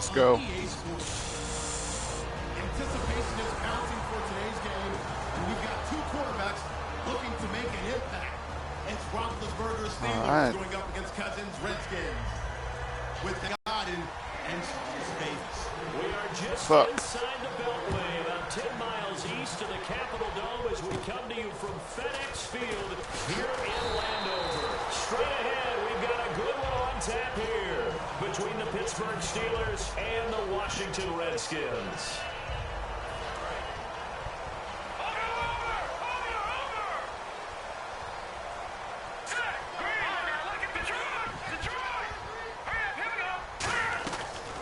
Let's go. Anticipation is mounting for today's game, and we've got two quarterbacks looking to make an impact. It's Roethlisberger's Steelers going up against Cousins' Redskins with Godin and Davis. We are just inside the Beltway, about 10 miles east of the Capitol Dome as we come to you from FedEx Field here in Landover. Straight ahead, we've got a good one on tap here between the Pittsburgh Steelers and the Washington Redskins.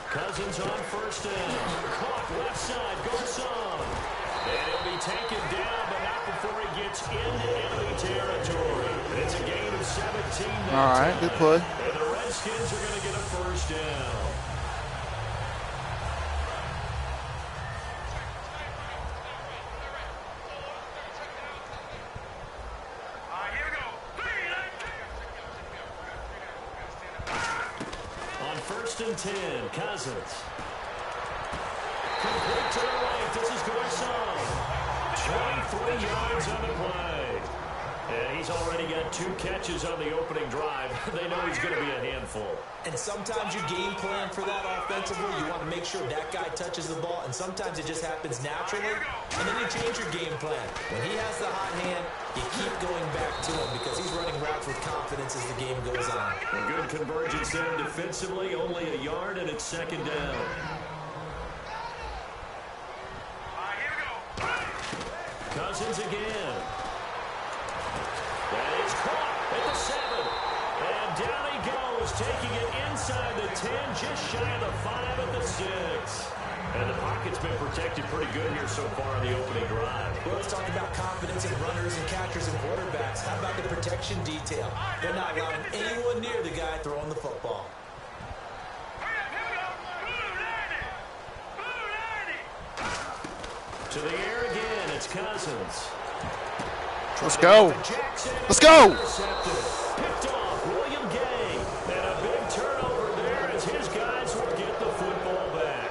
Cousins on first down. Caught left side. Garcon. And he'll be taken down, but not before he gets into enemy territory. It's a gain of 17. All right, good play. And the Redskins are going to get a first down. First and 10, Cousins. Complete to the right, this is Garcon. 23 yards on the play. And he's already got 2 catches on the opening drive. They know he's going to be a handful. And sometimes you game plan for that offensively. You want to make sure that guy touches the ball, and sometimes it just happens naturally. And then you change your game plan. When he has the hot hand, you keep going back to him because he's running routes with confidence as the game goes on. A good convergence there defensively, only a yard, and it's second down. Cousins again. That is caught at the 7. And down he goes, taking it inside the 10, just shy of the 5 at the 6. And the pocket's been protected pretty good here so far on the opening drive. Well, let's talk about confidence in runners and catchers and quarterbacks. How about the protection detail? They're not allowing anyone near the guy throwing the football. To the air again, it's Cousins. Let's go. Let's go. Picked off William Gay. And a big turnover there as his guys will get the football back.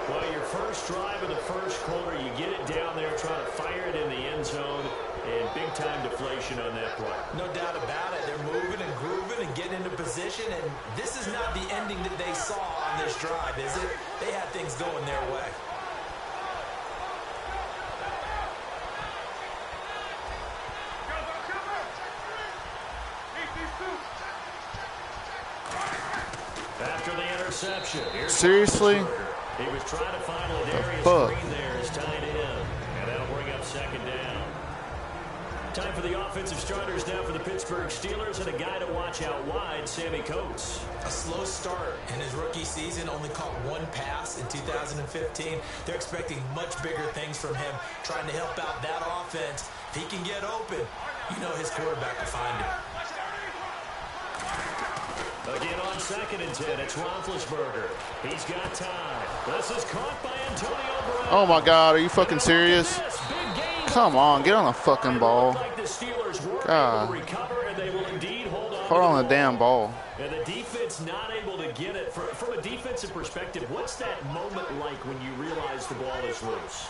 Well, your first drive of the first quarter, you get it down there, trying to fire it in the end zone, and big-time deflation on that play. No doubt about it. They're moving and grooving and getting into position, and this is not the ending that they saw on this drive, is it? They had things going their way. After the interception, seriously? He was trying to find Ladarius Green there as tight end, and that'll bring up second down. Time for the offensive starters now for the Pittsburgh Steelers, and a guy to watch out wide, Sammy Coates. A slow start in his rookie season, only caught 1 pass in 2015. They're expecting much bigger things from him, trying to help out that offense. If he can get open, you know his quarterback will find him. Again on second and 10, it's Roethlisberger. He's got time. This is caught by Antonio Brown. Oh my God, are you fucking serious? Come on, get on the fucking ball. God. Hold on the damn ball. And the defense not able to get it. From a defensive perspective, what's that moment like when you realize the ball is loose?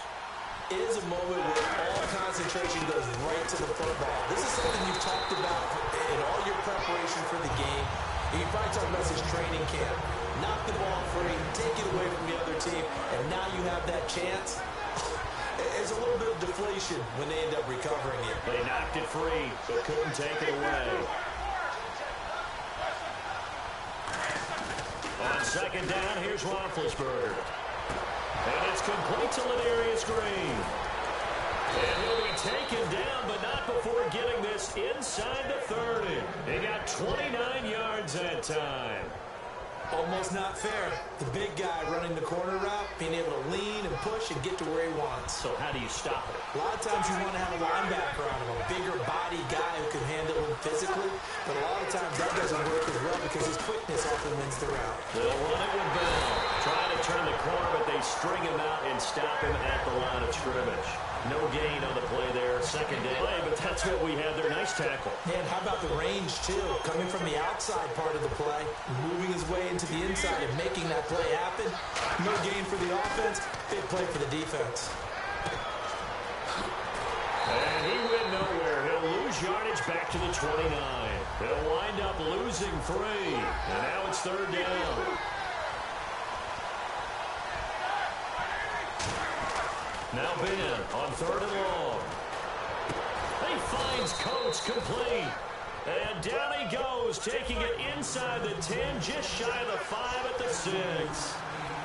It is a moment where all concentration goes right to the football. This is something you've talked about in all your preparation for the game. You probably talked about this training camp. Knock the ball free, take it away from the other team, and now you have that chance. There's a little bit of deflation when they end up recovering it. They knocked it free, but couldn't take it away. On second down, here's Roethlisberger. And it's complete to Ladarius Green. And he'll be taken down, but not before getting this inside the 30. He got 29 yards that time. Almost not fair. The big guy running the corner route, being able to lean and push and get to where he wants. So how do you stop it? A lot of times you want to have a linebacker on him, a bigger body guy who can handle him physically. But a lot of times that doesn't work as well because his quickness often wins the route. They'll run it with Bell. Trying to turn the corner, but they string him out and stop him at the line of scrimmage. No gain on the play there our second day, but that's what we had there. Nice tackle. And how about the range, too? Coming from the outside part of the play, moving his way into the inside and making that play happen. No gain for the offense, big play for the defense. And he went nowhere. He'll lose yardage back to the 29. They'll wind up losing 3. And now it's third down. Now Ben on 3rd and long. He finds Coates complete. And down he goes, taking it inside the 10, just shy of the 5 at the 6.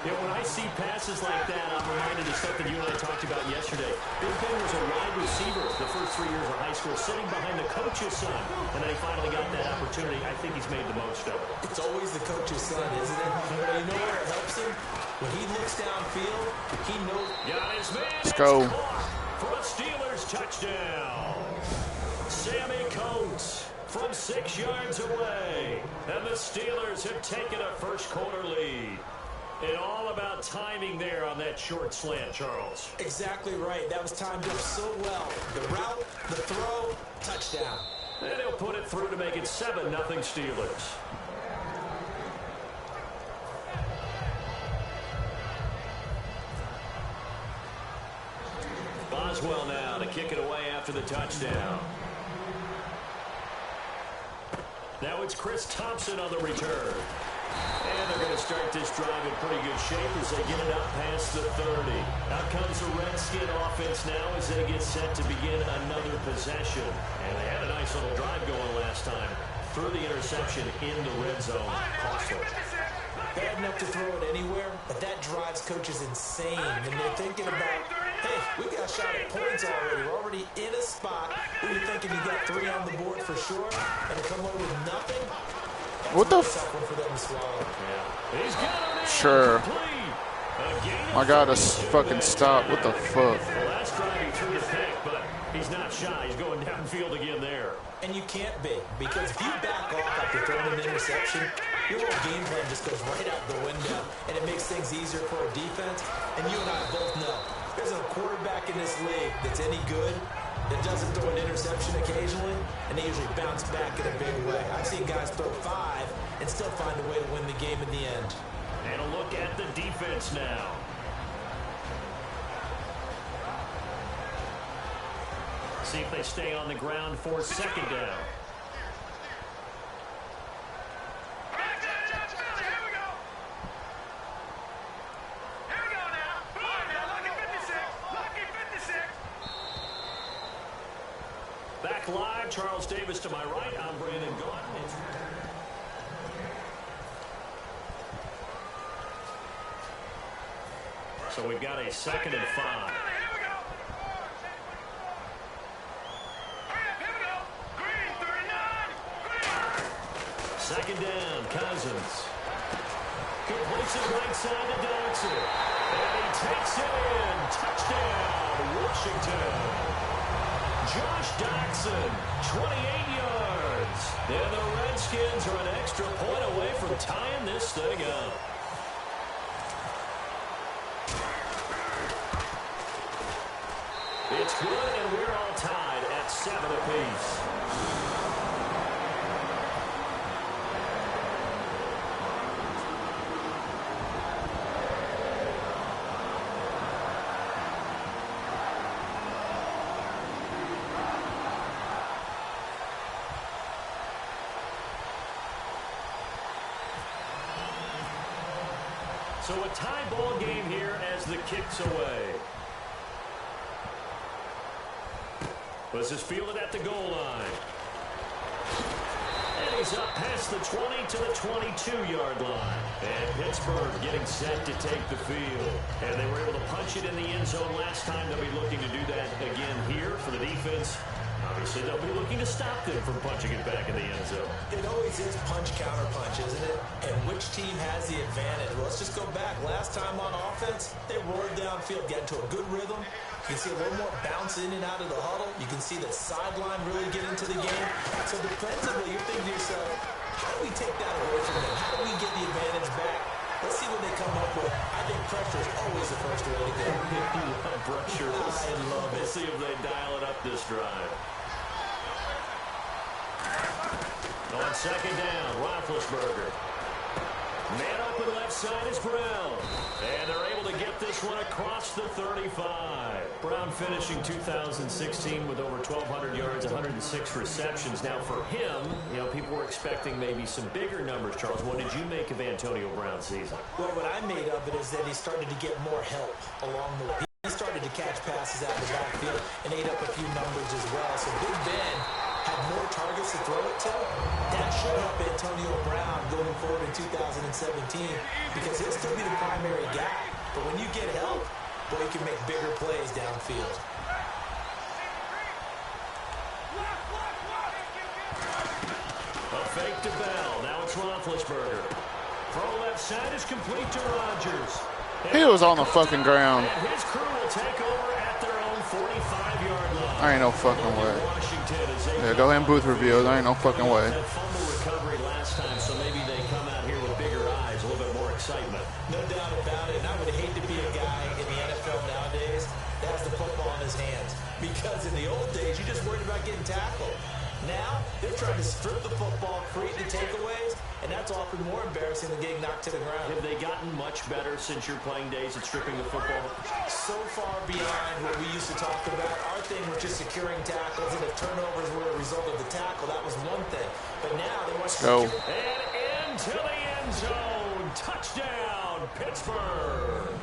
You know, when I see passes like that, I'm reminded of something you and I talked about yesterday. Big Ben was a wide receiver the first 3 years of high school, sitting behind the coach's son. And then he finally got that opportunity. I think he's made the most of it. It's always the coach's son, isn't it? But you know where it helps him? When he looks downfield, he knows. Got his man. Let's go. For a Steelers touchdown. Sammy Coates from 6 yards away. And the Steelers have taken a first quarter lead. And all about timing there on that short slant, Charles. Exactly right. That was timed up so well. The route, the throw, touchdown. And he'll put it through to make it 7-0 Steelers. Boswell now to kick it away after the touchdown. Now it's Chris Thompson on the return. And they're going to start this drive in pretty good shape as they get it up past the 30. Out comes the Redskin offense now as they get set to begin another possession. And they had a nice little drive going last time. Threw the interception in the red zone. Costly. Bad enough to throw it anywhere, but that drives coaches insane. And they're thinking about, hey, we got a shot at points already. We're already in a spot where you're thinking you got 3 on the board for sure, and to come away with nothing. What the f? Sure. My God, a fucking stop. What the fuck? Well, last drive he threw the pick, but he's not shy. He's going downfield again there. And you can't be, because if you back off after throwing an interception, your whole game plan just goes right out the window, and it makes things easier for a defense. And you and I both know, there's a quarterback in this league that's any good that doesn't throw an interception occasionally, and they usually bounce back in a big way. I've seen guys throw 5 and still find a way to win the game in the end. And a look at the defense now. See if they stay on the ground for 2nd down. Back live, Charles Davis to my right. I'm Brandon Gaudin. So we've got a 2nd and 5. Second down, Cousins. Completes it right side to Dodson. And he takes it in. Touchdown, Washington. Josh Dodson, 28 yards. And the Redskins are an extra point away from tying this thing up. It's good, and we're all tied at 7 apiece. So a tie ball game here as the kick's away. Let's just field it at the goal line. And he's up past the 20 to the 22-yard line. And Pittsburgh getting set to take the field. And they were able to punch it in the end zone last time. They'll be looking to do that again here for the defense. Obviously, they'll be looking to stop them from punching it back in the end zone. It always is punch-counter-punch, isn't it? And which team has the advantage? Well, let's just go back. Last time on offense, they roared downfield, got into a good rhythm. You can see a little more bounce in and out of the huddle. You can see the sideline really get into the game. So defensively, you're thinking to yourself, how do we take that away from them? How do we get the advantage back? Let's see what they come up with. I think pressure is always the first way to go. Pressure. I love it. Let's see if they dial it up this drive. On second down, Roethlisberger. Man open left side is Brown. And they're able to get this one across the 35. Brown finishing 2016 with over 1,200 yards, 106 receptions. Now for him, you know, people were expecting maybe some bigger numbers. Charles, what did you make of Antonio Brown's season? Well, what I made of it is that he started to get more help along the way. He started to catch passes out of the backfield and ate up a few numbers as well. So Big Ben had more targets to throw it to. That should help Antonio Brown going forward in 2017 because he'll still be the primary guy. But when you get help, boy, you can make bigger plays downfield. A fake to Bell. Now it's Roethlisberger. Throw left side is complete to Rodgers. He was on the fucking ground. And his crew will take over at their own 45-yard line. I ain't no fucking way. Yeah, go ahead and booth review. There ain't no fucking way. That fumble recovery last time, so maybe they come out here with bigger eyes, a little bit more excitement. No doubt about it. And I would hate to be a guy in the NFL nowadays that has the football in his hands. Because in the old days, you just worried about getting tackled. Now, they're trying to strip the football, create the takeaways, and that's often more embarrassing than getting knocked to the ground. Have they gotten much better since your playing days at stripping the football? So far beyond what we used to talk about. Our thing was just securing tackles, and if turnovers were a result of the tackle, that was one thing. But now they want to go. And into the end zone. Touchdown, Pittsburgh.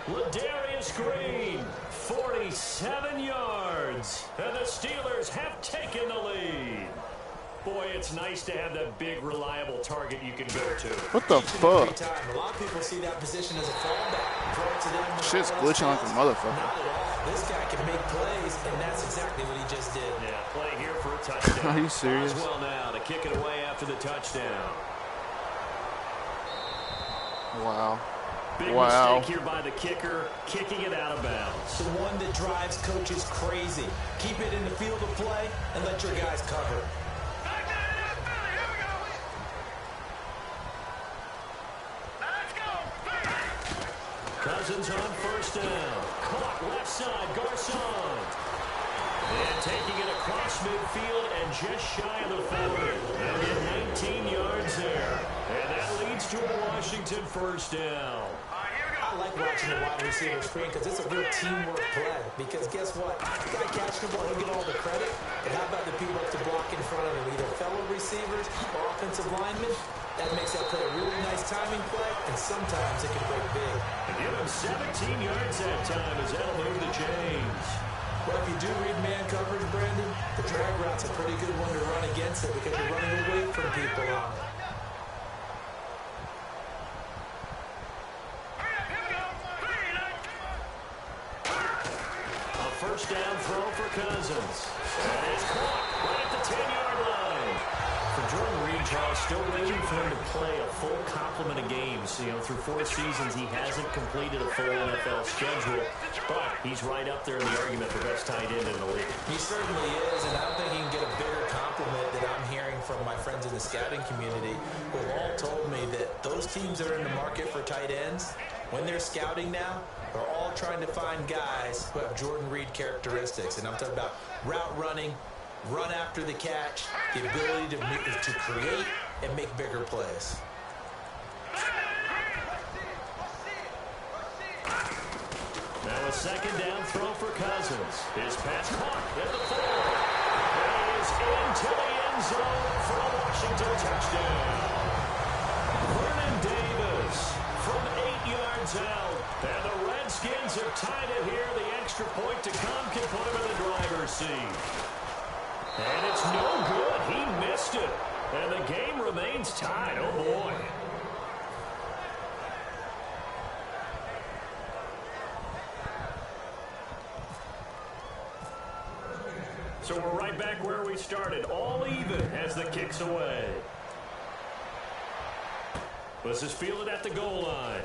Ladarius Green, 47 yards. And the Steelers have taken the lead. Boy, it's nice to have that big, reliable target you can go to. What the fuck? A lot of people see that position as a fallback. Throw it to them. Shit's glitching like a motherfucker. Not at all. This guy can make plays, and that's exactly what he just did. Yeah, play here for a touchdown. Are you serious? Well, now to kick it away after the touchdown. Wow. Big wow. mistake here by the kicker, kicking it out of bounds. The one that drives coaches crazy. Keep it in the field of play and let your guys cover. Cousins on first down. Caught left side, Garcon. And taking it across midfield and just shy of the 40. They'll get 19 yards there. And that leads to a Washington first down. I like watching the wide receiver screen because it's a real teamwork play. Because guess what? The guy catching the ball, he'll get all the credit. But how about the people to block in front of him? Either fellow receivers or offensive linemen. That makes that play a really nice timing play, and sometimes it can break big. And give him 17 yards that time as that'll move the chains. Well, if you do read man coverage, Brandon, the drag route's a pretty good one to run against it because you're running away from people on it. A first down throw for Cousins. And it's caught right at the 10-yard line. For Jordan Reed, Charles, still waiting for him to play a full complement of games. You know, through 4 seasons, he hasn't completed a full NFL schedule, but he's right up there in the argument for best tight end in the league. He certainly is, and I don't think he can get a bigger compliment that I'm hearing from my friends in the scouting community who have all told me that those teams that are in the market for tight ends, when they're scouting now, are all trying to find guys who have Jordan Reed characteristics. And I'm talking about route running, run after the catch, the ability to create and make bigger plays. Now a second down throw for Cousins. His pass caught at the 4. And he is into the end zone for a Washington touchdown. Vernon Davis from 8 yards out. And the Redskins have tied it here. The extra point to come can put him in the driver's seat. And it's no good. He missed it. And the game remains tied. Oh, boy. So we're right back where we started. All even as the kick's away. This is fielded at the goal line.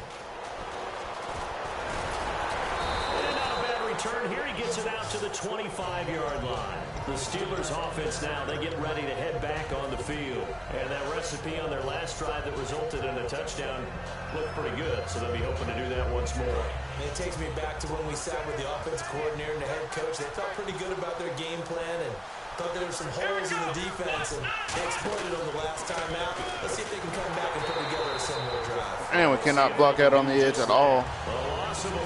And not a bad return here. He gets it out to the 25-yard line. The Steelers offense now, they get ready to head back on the field. And that recipe on their last drive that resulted in a touchdown looked pretty good. So they'll be hoping to do that once more. It takes me back to when we sat with the offensive coordinator and the head coach. They felt pretty good about their game plan and thought there were some holes in the defense, and they exploited them the last time out. Let's see if they can come back and put together a similar drive. And we cannot block out on the edge at all.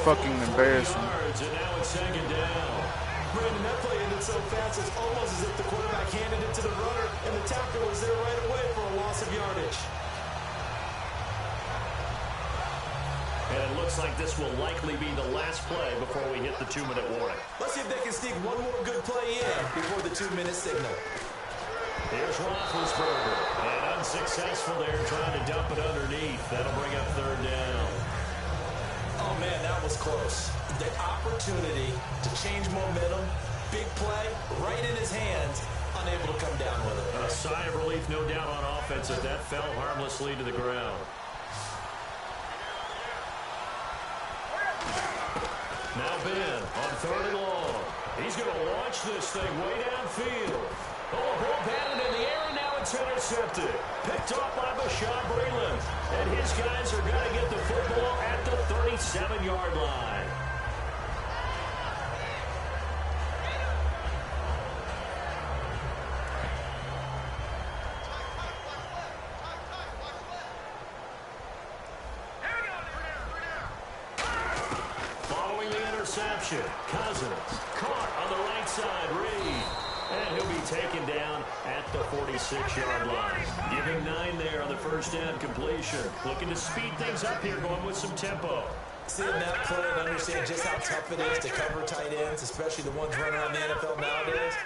Fucking embarrassing. And now it's second down. Brandon, that play ended so fast, it's almost as if the quarterback handed it to the runner, and the tackler was there right away for a loss of yardage. And it looks like this will likely be the last play before we hit the 2-minute warning. Let's see if they can sneak one more good play in before the 2-minute signal. Here's Roethlisberger. And unsuccessful there, trying to dump it underneath. That'll bring up third down. Oh, man, that was close. The opportunity to change momentum, big play, right in his hands, unable to come down with it. A sigh of relief, no doubt, on offense as that fell harmlessly to the ground. Now Ben on third and long. He's going to launch this thing way downfield. Oh, a ball batted in the air, and now it's intercepted. Picked off by Bashaud Breeland. And his guys are going to get the football at the 37-yard line. Interception. Cousins caught on the right side. Reed. And he'll be taken down at the 46-yard line. Giving 9 there on the first down completion. Looking to speed things up here, going with some tempo. Seeing that play and understand just how tough it is to cover tight ends, especially the ones running around the NFL nowadays,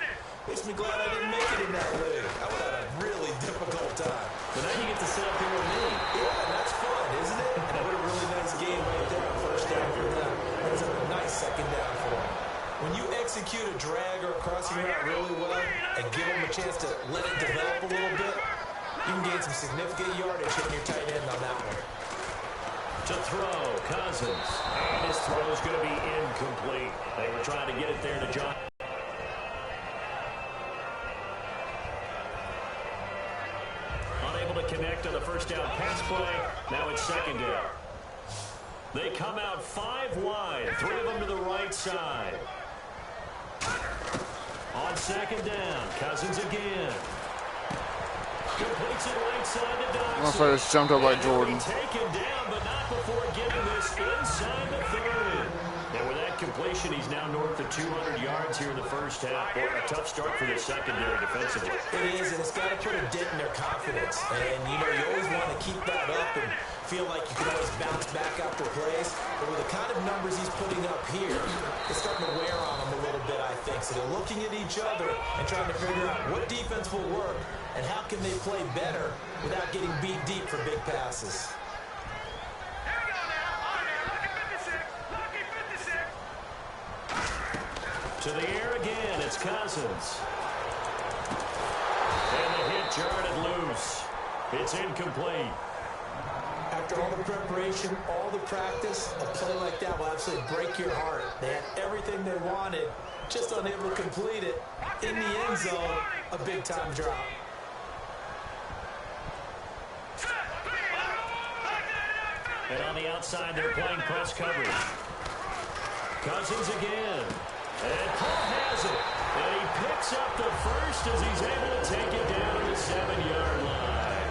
makes me glad I didn't make it in that league. I would have had a really difficult time. But now you get to sit up here with me. Yeah, and that's fun, isn't it? And what a really nice game right there on first down for them. That's a nice second down for them. When you execute a drag or a crossing route really well and give them a chance to let it develop a little bit, you can gain some significant yardage hitting your tight end on that one. To throw, Cousins. And his throw is going to be incomplete. They were trying to get it there to John. Unable to connect on the first down pass play. Now it's second down. They come out 5 wide. 3 of them to the right side. On second down, Cousins again. Completes it right side to Dodson. Motherfuckers jumped up like Jordan. Taken down, but not before getting this inside the 30. And with that completion, he's now north of 200 yards here in the first half. Boy, a tough start for the secondary defensively. It is, and it's got to put a dent in their confidence. And, you know, you always want to keep that up and feel like you can always bounce back after plays. But with the kind of numbers he's putting up here, it's starting to wear on them a little bit, I think. So they're looking at each other and trying to figure out what defense will work and how can they play better without getting beat deep for big passes. To the air again, it's Cousins. And the hit jarred it loose. It's incomplete. After all the preparation, all the practice, a play like that will absolutely break your heart. They had everything they wanted, just unable to complete it. In the end zone, a big-time drop. And on the outside, they're playing press coverage. Cousins again. And Paul has it. And he picks up the first as he's able to take it down to the 7-yard line.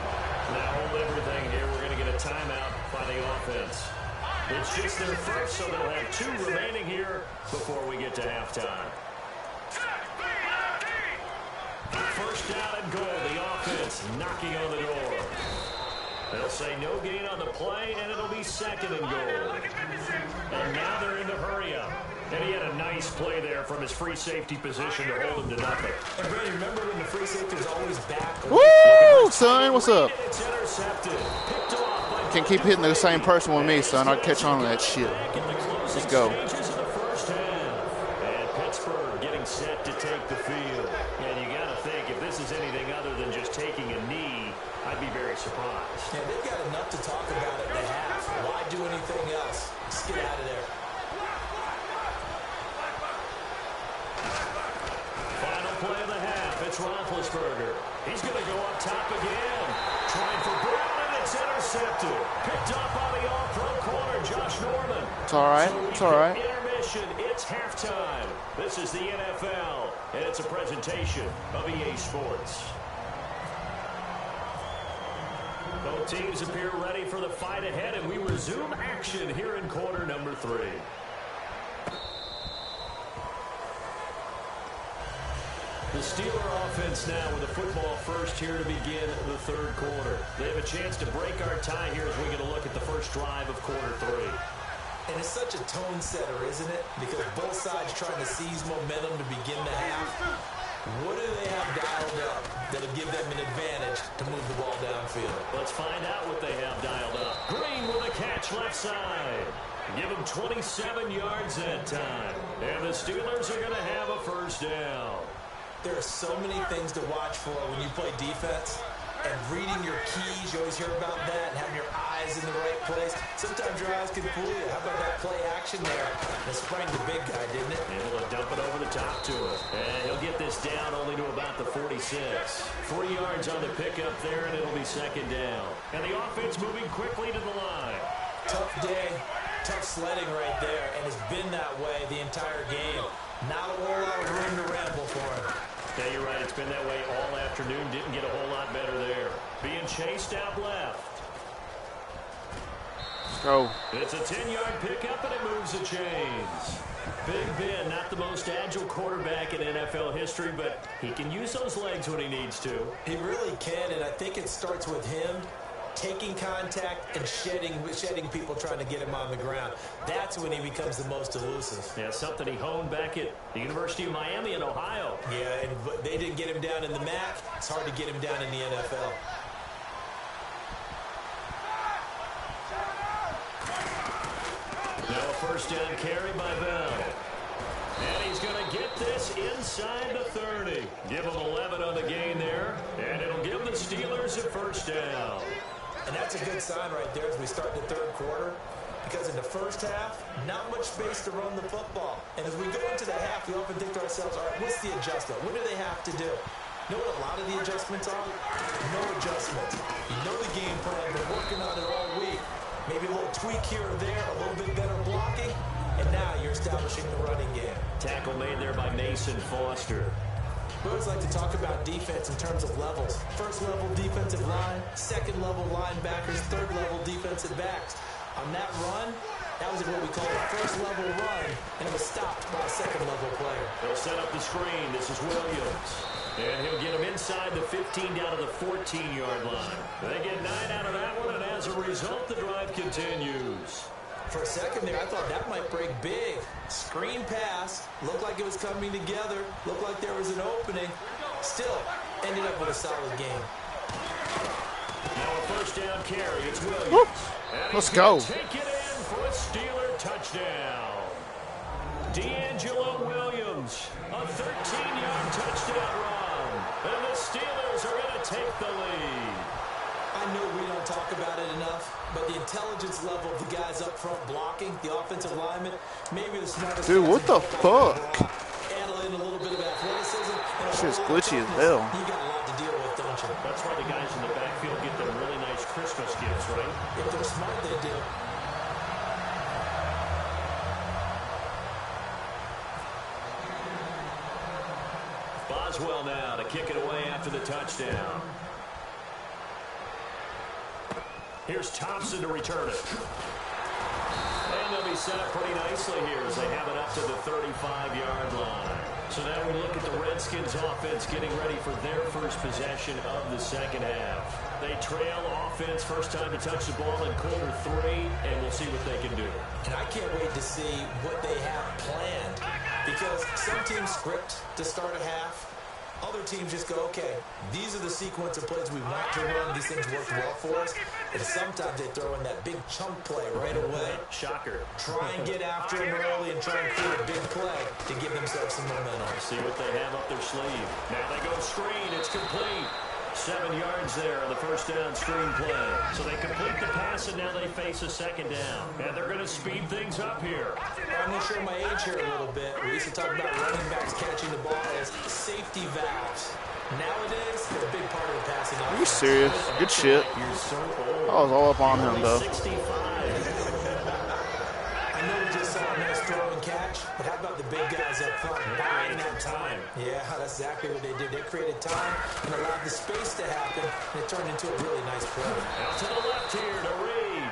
Now hold everything here. We're going to get a timeout by the offense. It's just their first, so they'll have 2 remaining here before we get to halftime. First down and goal. The offense knocking on the door. They'll say no gain on the play, and it'll be second and goal. And now they're in to hurry up. And he had a nice play there from his free safety position to hold him to nothing. And Brady, remember when the free safety was always back? Woo, son, what's up? It's intercepted. Picked off by Can't keep hitting the same person with me, son. I'll catch on to that shit. Let's go. And Pittsburgh getting set to take the field. And you got to think, if this is anything other than just taking a knee, I'd be very surprised. Yeah, they've got enough to talk about at the half. Why do anything else? Just get out of there. Final play of the half. It's Roethlisberger. He's going to go up top again. Trying for Brown, and the It's intercepted. Picked up by the all-pro corner, Josh Norman. It's all right. It's all right. Intermission. It's halftime. This is the NFL, and it's a presentation of EA Sports. Both teams appear ready for the fight ahead, and we resume action here in quarter number 3. The Steeler offense now with the football first here to begin the third quarter. They have a chance to break our tie here as we get a look at the first drive of quarter 3. And it's such a tone setter, isn't it? Because both sides trying to seize momentum to begin the half. What do they have dialed up that'll give them an advantage to move the ball downfield? Let's find out what they have dialed up. Green with a catch left side. Give them 27 yards that time. And the Steelers are going to have a first down. There are so many things to watch for when you play defense. And reading your keys, you always hear about that, and having your eyes in the right place. Sometimes your eyes can fool you. How about that play action there? It sprang the big guy, didn't it? Able to dump it over the top to him. And he'll get this down only to about the 46. 3 yards on the pickup there, and it'll be second down. And the offense moving quickly to the line. Tough day, tough sledding right there, and it's been that way the entire game. Not a whole lot of room to ramble for him. Yeah, you're right. It's been that way all afternoon. Didn't get a whole lot better there. Being chased out left. Go. It's a 10-yard pickup, and it moves the chains. Big Ben, not the most agile quarterback in NFL history, but he can use those legs when he needs to. He really can, and I think it starts with him taking contact and shedding people trying to get him on the ground. That's when he becomes the most elusive. Yeah, something he honed back at the University of Miami in Ohio. Yeah, and they didn't get him down in the MAC. It's hard to get him down in the NFL. Now a first down carry by Bell. And he's going to get this inside the 30. Give him 11 on the gain there, and it'll give the Steelers a first down. And that's a good sign right there as we start the third quarter, because in the first half, not much space to run the football. And as we go into the half, we often think to ourselves, all right, what's the adjustment? What do they have to do? You know what a lot of the adjustments are? No adjustments. You know the game plan, been working on it all week. Maybe a little tweak here or there, a little bit better blocking, and now you're establishing the running game. Tackle made there by Mason Foster. We always like to talk about defense in terms of levels. First level defensive line, second level linebackers, third level defensive backs. On that run, that was what we call a first level run, and it was stopped by a second level player. They'll set up the screen. This is Williams. And he'll get him inside the 15 down to the 14-yard line. They get 9 out of that one, and as a result, the drive continues. For a second there, I thought that might break big. Screen pass. Looked like it was coming together. Looked like there was an opening. Still, ended up with a solid game. Now a first down carry. It's Williams. Let's go. Take it in for a Steeler touchdown. D'Angelo Williams. A 13-yard touchdown run. And the Steelers are going to take the lead. I know we don't talk about it enough, but the intelligence level of the guys up front blocking, the offensive linemen, maybe the smartest. Dude, what the fuck? Add in a little bit of athleticism. Shit's glitchy as hell. You got a lot to deal with, don't you? That's why the guys in the backfield get them really nice Christmas gifts, right? If they're smart, they do. Boswell now to kick it away after the touchdown. Here's Thompson to return it. And they'll be set up pretty nicely here as they have it up to the 35-yard line. So now we look at the Redskins offense getting ready for their first possession of the second half. They trail offense, first time to touch the ball in quarter 3, and we'll see what they can do. And I can't wait to see what they have planned, because some teams script to start a half. Other teams just go, okay, these are the sequence of plays we want to run. These things work well for us. And sometimes they throw in that big chunk play right away. Shocker. Try and get after him early and try and create a big play to give themselves some momentum. See what they have up their sleeve. Now they go screen. It's complete. 7 yards there on the first down screen play. So they complete the pass, and now they face a second down. And they're going to speed things up here. I'm going to show my age here a little bit. We used to talk about running backs catching the ball as safety valves. Nowadays, they're a big part of the passing offense. Are you serious? Good shit. I was all up on him, though. I know we just saw a nice throw and catch, but how about the big guys up front buying that time? Yeah, that's exactly what they did. They created time and allowed the space to happen, and it turned into a really nice play. Out to the left here to Reed.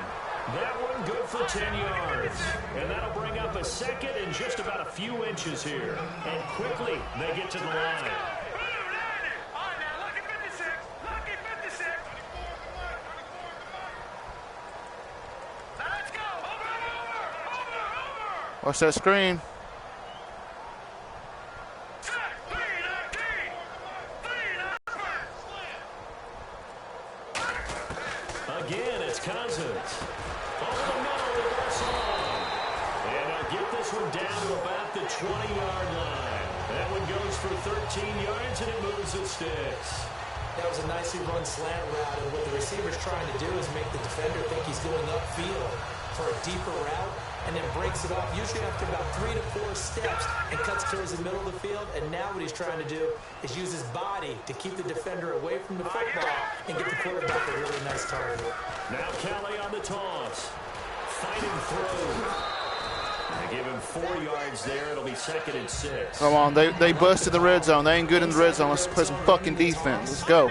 That one good for 10 yards. And that'll bring up a second in just about a few inches here. And quickly, they get to the line. Watch that screen. Again, it's Cousins. Over the middle to Garcon. And they'll get this one down to about the 20-yard line. That one goes for 13 yards, and it moves the sticks. That was a nicely run slant route, and what the receiver's trying to do is make the defender think he's going upfield for a deeper route, and then breaks it off, usually after about 3 to 4 steps, and cuts towards the middle of the field. And now what he's trying to do is use his body to keep the defender away from the football and get the quarterback a really nice target. Now Kelly on the toss. Fighting through. They give him 4 yards there. It'll be 2nd and 6. Come on, they busted the red zone. They ain't good in the red zone. Let's play some fucking defense. Let's go.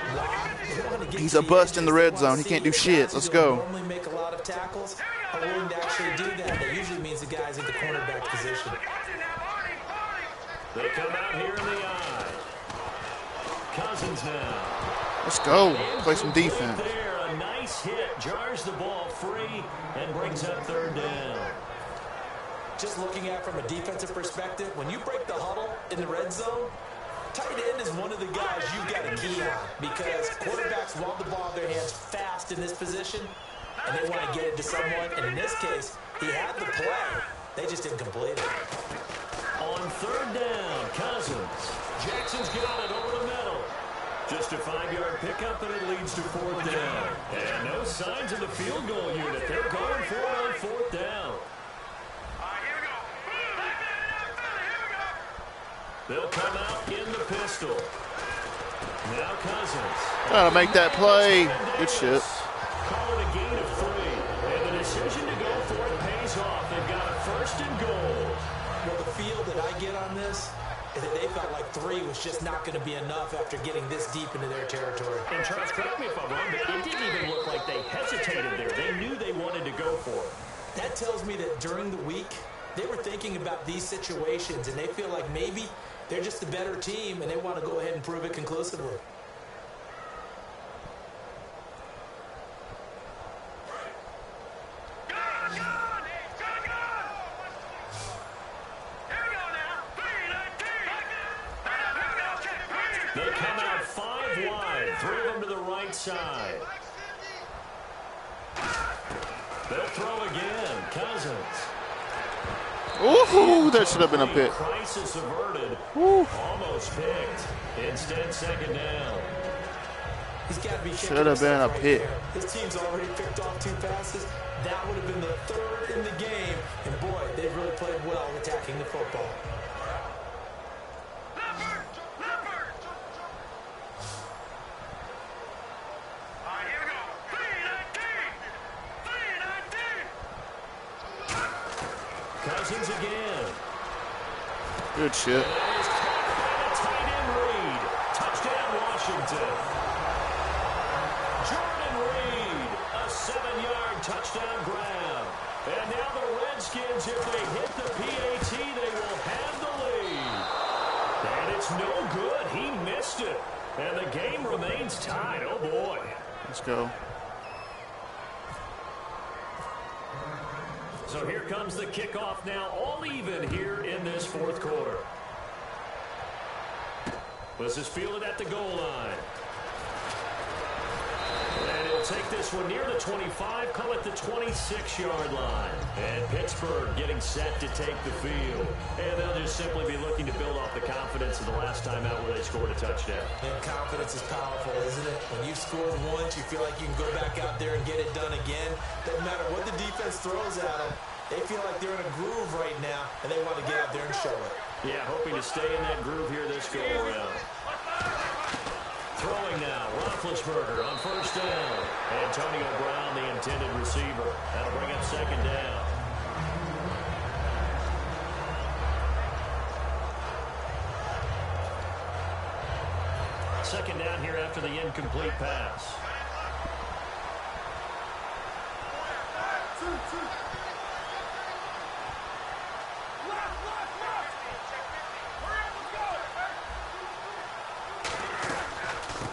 He's a bust in the red zone. He can't do shit. Let's go. Normally make a lot of tackles. Are willing to actually do that. That usually means the guy's in the cornerback position. They come out here in the eye. Cousins now. Let's go. Play some defense. There, a nice hit. Jars the ball free and brings up 3rd down. Just looking at it from a defensive perspective, when you break the huddle in the red zone, tight end is one of the guys you've got to key on because quarterbacks want the ball in their hands fast in this position, and they want to get it to someone. And in this case, he had the play. They just didn't complete it. On 3rd down, Cousins. Jackson's got it over the middle. Just a 5-yard pickup, and it leads to 4th down. And no signs of the field goal unit. They're going for it on 4th down. They'll come out in the pistol. Now Cousins. Trying to make that play. Good shit. Call it a gain of 3. And the decision to go for it pays off. They've got a 1st and goal. Well, the feel that I get on this is that they felt like 3 was just not going to be enough after getting this deep into their territory. And Charles, correct me if I'm wrong, but it didn't even look like they hesitated there. They knew they wanted to go for it. That tells me that during the week, they were thinking about these situations, and they feel like maybe they're just a better team, and they want to go ahead and prove it conclusively. They come out 5 wide, 3 of them to the right side. They'll throw again. Cousins. Ooh, that should have been a pick. Crisis averted. Ooh. Almost picked. Instead, 2nd down. He's got to be should have been a pick. His team's already picked off 2 passes. That would have been the 3rd in the game. And boy, they've really played well attacking the football. Cousins again. Good shit. Tight end Reed. Touchdown Washington. Jordan Reed, a 7-yard touchdown grab. And now the Redskins, if they hit the PAT, they will have the lead. And it's no good. He missed it. And the game remains tied. Oh, boy. Let's go. So here comes the kickoff now, all even here in this 4th quarter. This is fielded at the goal line. And he'll take this one near the 25, call it the 26-yard line. And Pittsburgh getting set to take the field. And they'll just simply be looking to build off the confidence of the last time out where they scored a touchdown. And confidence is powerful, isn't it? When you've scored once, you feel like you can go back out there and get it done again. Doesn't matter what the defense throws at them. They feel like they're in a groove right now, and they want to get out there and show it. Yeah, hoping to stay in that groove here this go-around. Roethlisberger on first down. Antonio Brown, the intended receiver. That'll bring up second down. Second down here after the incomplete pass.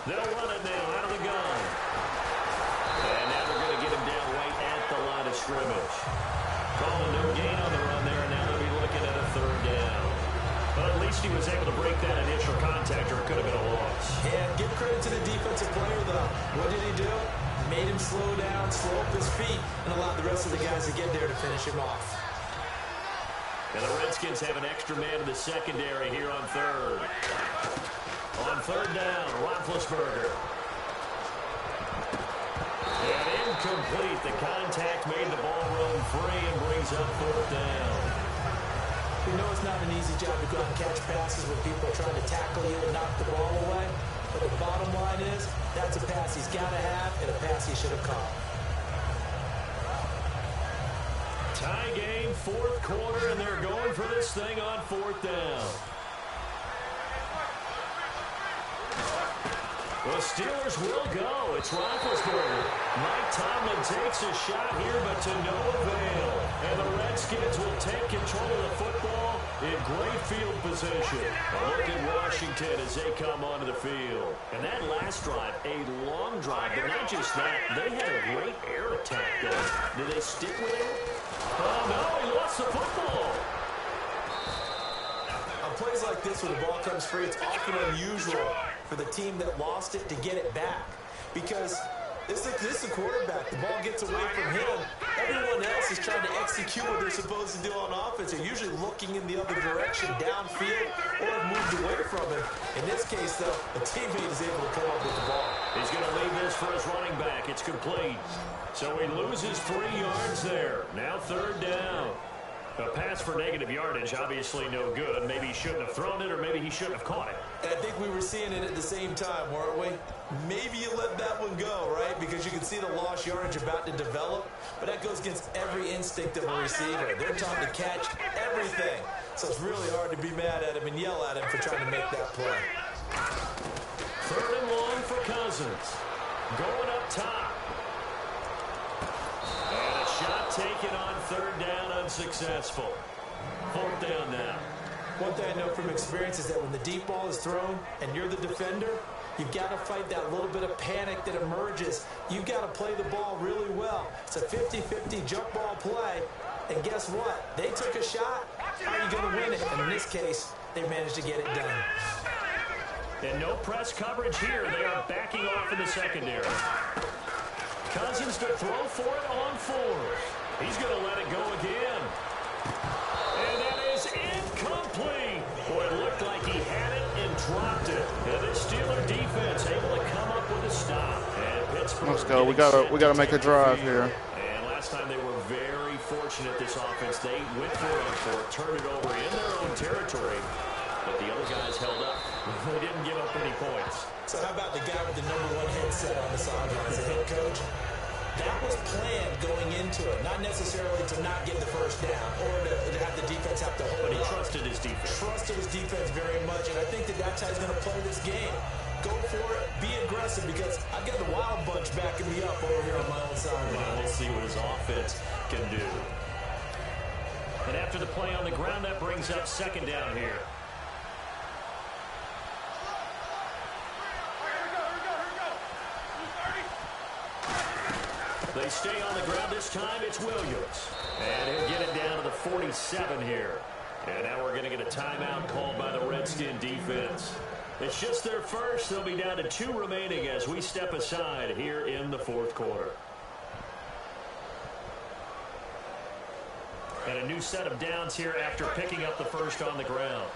They'll run it now out of the gun. And now they're going to get him down right at the line of scrimmage. Calling no gain on the run there, and now they'll be looking at a third down. But at least he was able to break that initial contact, or it could have been a loss. And give credit to the defensive player, though. What did he do? Made him slow down, slow up his feet, and allowed the rest of the guys to get there to finish him off. And the Redskins have an extra man in the secondary here on third. On third down, Roethlisberger. And incomplete. The contact made the ball run free and brings up fourth down. We know it's not an easy job to go out and catch passes when people are trying to tackle you and knock the ball away. But the bottom line is, that's a pass he's got to have and a pass he should have caught. Tie game, fourth quarter, and they're going for this thing on fourth down. The Steelers will go. It's Roethlisberger. Mike Tomlin takes a shot here, but to no avail. And the Redskins will take control of the football in great field position. A look at Washington as they come onto the field. And that last drive, a long drive, but not just that. They had a great air attack going. Did they stick with it? Oh, no, he lost the football. On plays like this, when the ball comes free, it's often unusual for the team that lost it to get it back. Because this is the quarterback. The ball gets away from him. Everyone else is trying to execute what they're supposed to do on offense. They're usually looking in the other direction, downfield, or have moved away from him. In this case, though, a teammate is able to come up with the ball. He's going to leave this for his running back. It's complete. So he loses 3 yards there. Now third down. A pass for negative yardage, obviously no good. Maybe he shouldn't have thrown it, or maybe he shouldn't have caught it. And I think we were seeing it at the same time, weren't we? Maybe you let that one go, right? Because you can see the lost yardage about to develop. But that goes against every instinct of a receiver. They're taught to catch everything. So it's really hard to be mad at him and yell at him for trying to make that play. Third and long for Cousins. Going up top. And a shot taken on third down, unsuccessful. Fourth down now. One thing I know from experience is that when the deep ball is thrown and you're the defender, you've got to fight that little bit of panic that emerges. You've got to play the ball really well. It's a 50-50 jump ball play. And guess what? They took a shot. How are you going to win it? And in this case, they managed to get it done. And no press coverage here. They are backing off in the secondary. Cousins to throw for it on 4. He's going to let it go again. And that is incomplete. Boy, it looked like he had it and dropped it. And the Steeler defense able to come up with a stop. And Pittsburgh. Let's go. We gotta make a drive here. And last time they were very fortunate, this offense. They went for it on 4, turned it over in their own territory. But the other guys held up. They didn't give up any points. So how about the guy with the #1 headset on the sidelines, the head coach? That was planned going into it, not necessarily to not get the first down or to have the defense have to hold But he up. trusted his defense. Trusted his defense very much, and I think that that's how he's going to play this game. Go for it, be aggressive, because I've got the Wild Bunch backing me up over here on my own sideline. We'll see what his offense can do. And after the play on the ground, that brings up second down here. They stay on the ground this time. It's Williams. And he'll get it down to the 47 here. And now we're going to get a timeout called by the Redskin defense. It's just their first. They'll be down to 2 remaining as we step aside here in the fourth quarter. And a new set of downs here after picking up the first on the ground.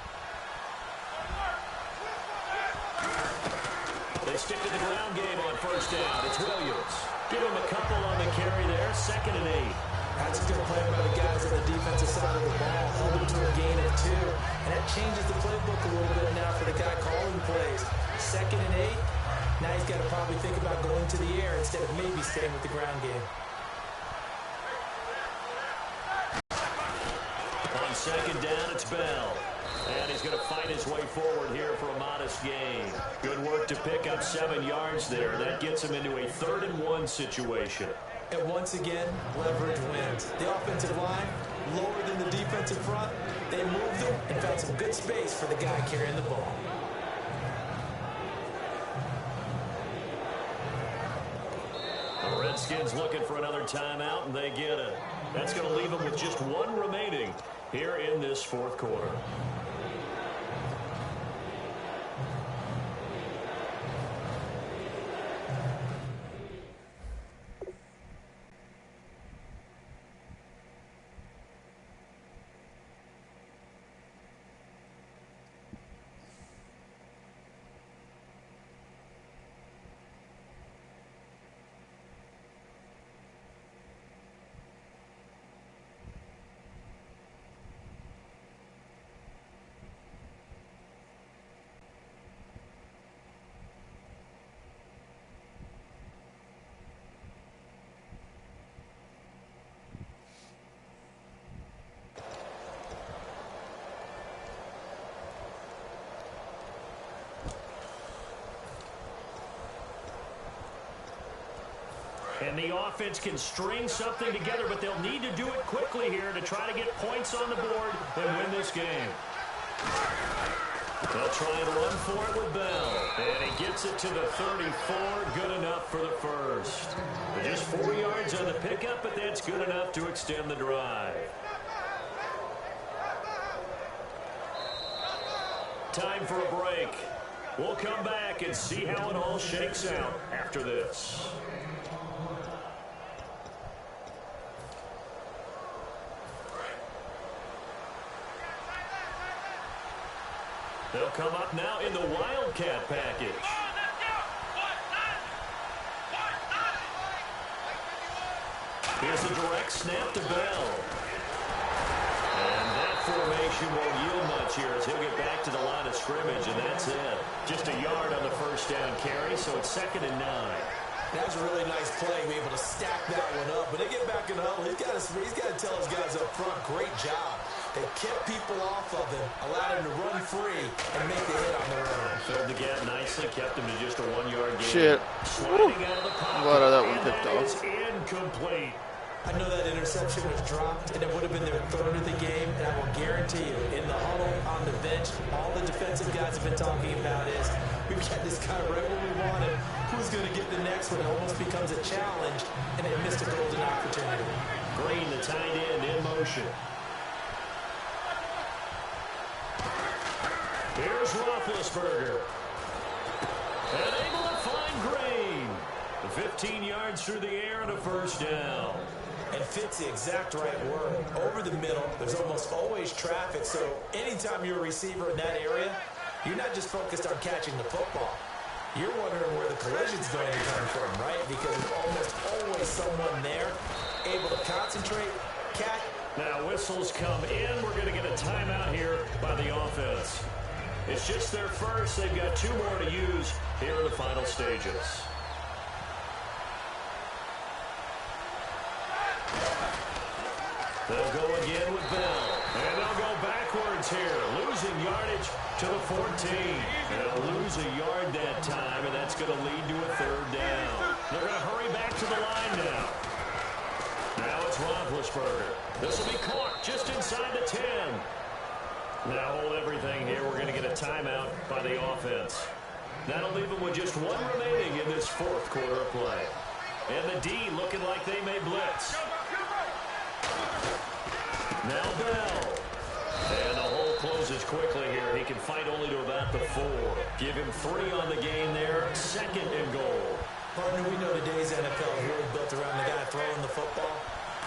They stick to the ground game on first down. It's Williams. Give him a couple on the carry there. 2nd and 8. That's a good play by the guys on the defensive side of the ball. Hold them to a gain of 2. And that changes the playbook a little bit now for the guy calling plays. 2nd and 8. Now he's got to probably think about going to the air instead of maybe staying with the ground game. On second down, it's Bell. And he's going to fight his way forward here for a modest gain. Good work to pick up 7 yards there. That gets him into a 3rd-and-1 situation. And once again, leverage wins. The offensive line, lower than the defensive front. They moved them and found some good space for the guy carrying the ball. The Redskins looking for another timeout, and they get it. That's going to leave them with just 1 remaining here in this 4th quarter. And the offense can string something together, but they'll need to do it quickly here to try to get points on the board and win this game. They'll try and run for it with Bell. And he gets it to the 34. Good enough for the first. But just 4 yards on the pickup, but that's good enough to extend the drive. Time for a break. We'll come back and see how it all shakes out after this. They'll come up now in the Wildcat package. Here's a direct snap to Bell. And that formation won't yield much here as he'll get back to the line of scrimmage, and that's it. Just a yard on the first down carry, so it's 2nd and 9. That was a really nice play. Be able to stack that one up. But they get back in the huddle. He's got to tell his guys up front, great job. They kept people off of him, allowed him to run free, and make the hit on the run. Filled the gap nicely, kept him to just a 1-yard gain. Shit. Sliding out of the pocket. Glad that one picked off. Is incomplete. I know that interception was dropped, and it would have been their 3rd of the game, and I will guarantee you, in the huddle, on the bench, all the defensive guys have been talking about is, we've got this guy right where we want him. Who's going to get the next one? It almost becomes a challenge, and it missed a golden opportunity. Green, the tight end, in motion. Here's Roethlisberger. And able to find Green. 15 yards through the air and a first down. And fits the exact right word. Over the middle, there's almost always traffic, so anytime you're a receiver in that area, you're not just focused on catching the football. You're wondering where the collision's going to come from, right? Because there's almost always someone there able to concentrate, catch. Now whistles come in. We're going to get a timeout here by the offense. It's just their first. They've got 2 more to use here in the final stages. They'll go again with Bell. And they'll go backwards here. Losing yardage to the 14. And they'll lose a yard that time, and that's going to lead to a 3rd down. They're going to hurry back to the line now. Now it's Roethlisberger. This will be caught just inside the 10. Now hold everything here. We're going to get a timeout by the offense. That'll leave them with just 1 remaining in this 4th quarter of play. And the D looking like they may blitz. Now Bell. And the hole closes quickly here. He can fight only to about the 4. Give him 3 on the gain there. 2nd and goal. Partner, we know today's NFL is really built around the guy throwing the football.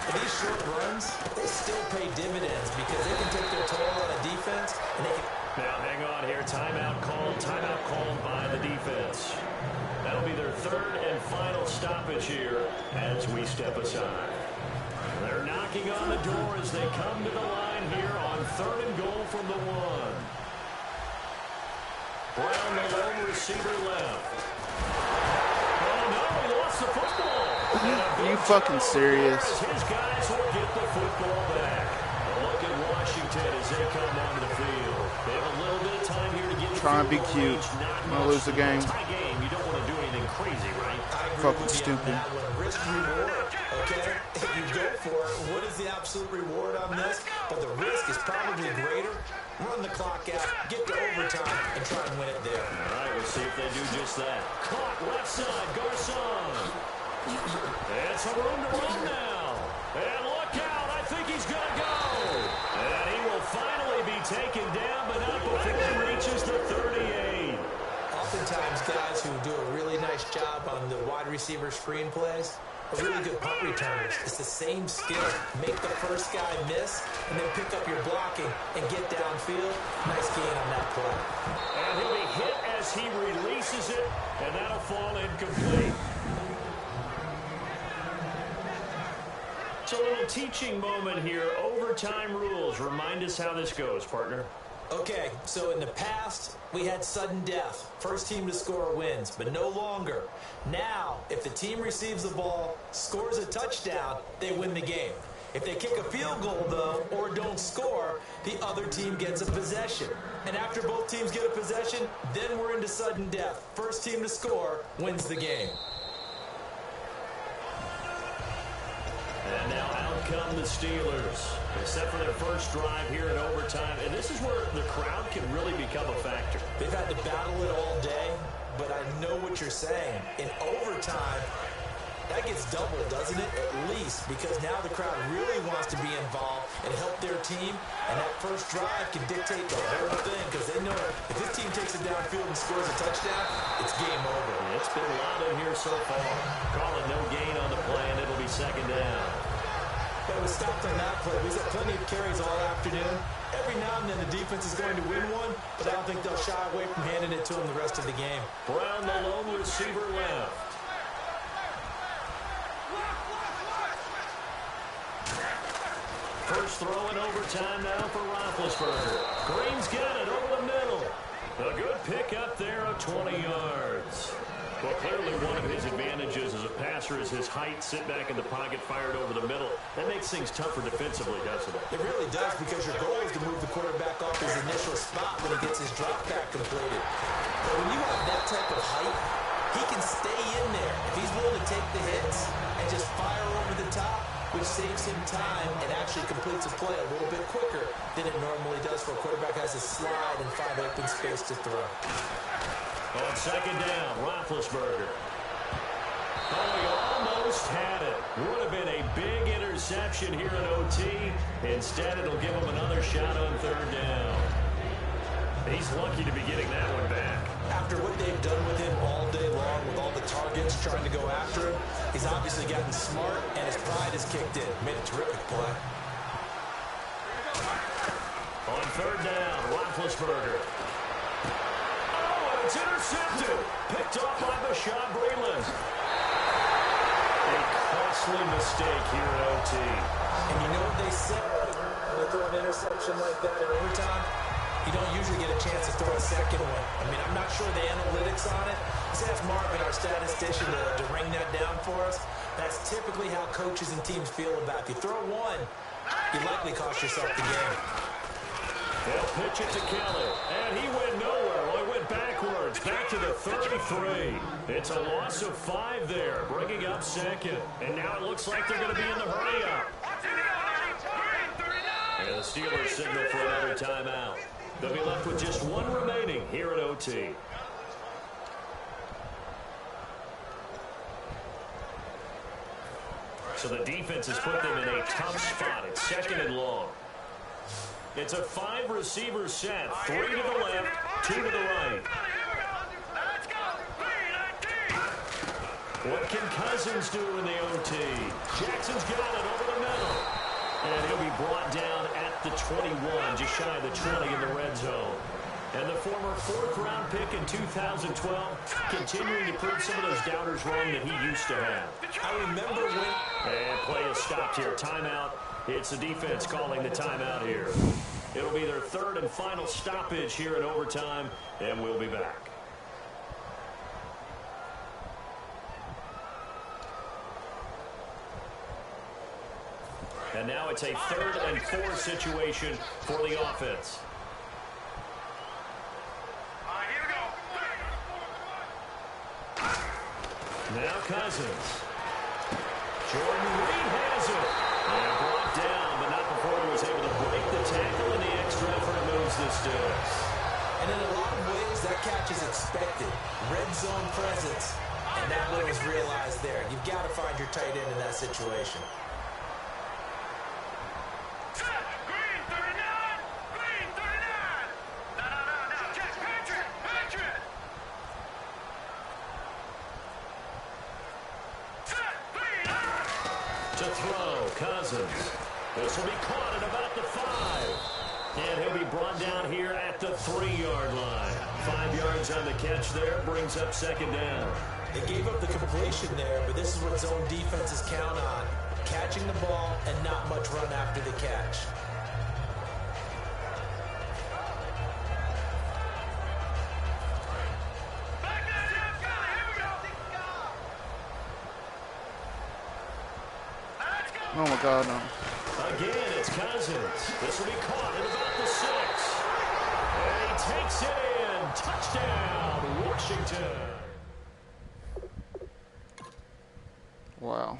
But these short runs, they still pay dividends because they can take their toll on a defense. And they can... Now hang on here. Timeout called by the defense. That'll be their 3rd and final stoppage here as we step aside. They're knocking on the door as they come to the line here on 3rd and goal from the 1. Brown, the lone receiver left. Are you fucking serious? His guys will get the football back. Look at Washington as they come onto the field. They have a little bit of time here to get trying to be cute. I'm gonna lose the game. Tie game. You don't want to do anything crazy, right? Fucking stupid. Risk reward, okay? If you go for it, what is the absolute reward on this? But the risk is probably greater. Run the clock out, get to overtime, and try and win it there. All right, we'll see if they do just that. Caught left side, Garcon. And some room to run now. And look out, I think he's going to go. And he will finally be taken down, but not before he reaches the 38. Oftentimes, guys who do a really nice job on the wide receiver screen plays are really good punt returners. It's the same skill. Make the first guy miss, and then pick up your blocking and get downfield. Nice gain on that play. And he'll be hit as he releases it, and that'll fall incomplete. It's a little teaching moment here. Overtime rules. Remind us how this goes, partner. Okay, so in the past, we had sudden death. First team to score wins, but no longer. Now, if the team receives the ball, scores a touchdown, they win the game. If they kick a field goal, though, or don't score, the other team gets a possession. And after both teams get a possession, then we're into sudden death. First team to score wins the game. And now out come the Steelers. Except for their first drive here in overtime. And this is where the crowd can really become a factor. They've had to battle it all day, but I know what you're saying. In overtime, that gets doubled, doesn't it? At least, because now the crowd really wants to be involved and help their team. And that first drive can dictate the whole thing, because they know if this team takes it downfield and scores a touchdown, it's game over. It's been loud in here so far. Calling no gain on the play, and it'll be second down. But it was stopped on that play. We've had plenty of carries all afternoon. Every now and then the defense is going to win one, but I don't think they'll shy away from handing it to them the rest of the game. Brown, the lone receiver, left. First throw in overtime now for Roethlisberger. Green's got it over the middle. A good pick up there of 20 yards. Well, clearly one of his advantages as a passer is his height. Sit back in the pocket, fired over the middle. That makes things tougher defensively, doesn't it? It really does, because your goal is to move the quarterback off his initial spot when he gets his drop back completed. But when you have that type of height, he can stay in there. If he's willing to take the hits and just fire over the top, which saves him time and actually completes a play a little bit quicker than it normally does for a quarterback has to slide and find open space to throw. On second down, Roethlisberger. Oh, he almost had it. Would have been a big interception here in OT. Instead, it'll give him another shot on third down. He's lucky to be getting that one back. After what they've done with him all day long, with all the targets trying to go after him, he's obviously gotten smart, and his pride has kicked in. Made a terrific play. On third down, Roethlisberger. It's intercepted. Picked off by Bashaud Breeland. A costly mistake here at OT. And you know what they said when they throw an interception like that in overtime? You don't usually get a chance to throw a second one. I mean, I'm not sure the analytics on it. Let's ask Marvin, our statistician, to ring that down for us. That's typically how coaches and teams feel about it. If you throw one, you likely cost yourself the game. They'll pitch it to Kelly, and he went nowhere. Well, he went backwards, back to the 33. It's a loss of 5 there, bringing up second. And now it looks like they're going to be in the hurry-up. And the Steelers signal for another timeout. They'll be left with just one remaining here at OT. So the defense has put them in a tough spot. It's second and long. It's a 5-receiver set. 3 to the left, 2 to the right. What can Cousins do in the OT? Jackson's got it over the middle. And he'll be brought down at the 21, just shy of the 20 in the red zone. And the former 4th-round pick in 2012 continuing to prove some of those doubters wrong that he used to have. I remember when... And play is stopped here. Timeout. It's the defense calling the timeout here. It'll be their 3rd and final stoppage here in overtime, and we'll be back. And now it's a 3rd and 4 situation for the offense. Now Cousins. Jordan Reed has it. And brought down, but not before he was able to break the tackle, and the extra effort moves the Sticks. And in a lot of ways, that catch is expected. Red zone presence. And that one was realized there. You've got to find your tight end in that situation. Green 39! Green 39! No, catch Patrick! Patrick! To throw, Cousins. This will be caught at about the 5. And he'll be brought down here at the 3-yard line. 5 yards on the catch there, brings up 2nd down. They gave up the completion there, but this is what zone defenses count on. Catching the ball and not much run after the catch. Oh my God, no. Again, it's Cousins. This will be caught at about the 6. And he takes it in. Touchdown, Washington. Wow.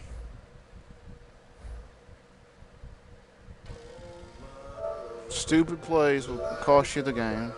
Stupid plays will cost you the game.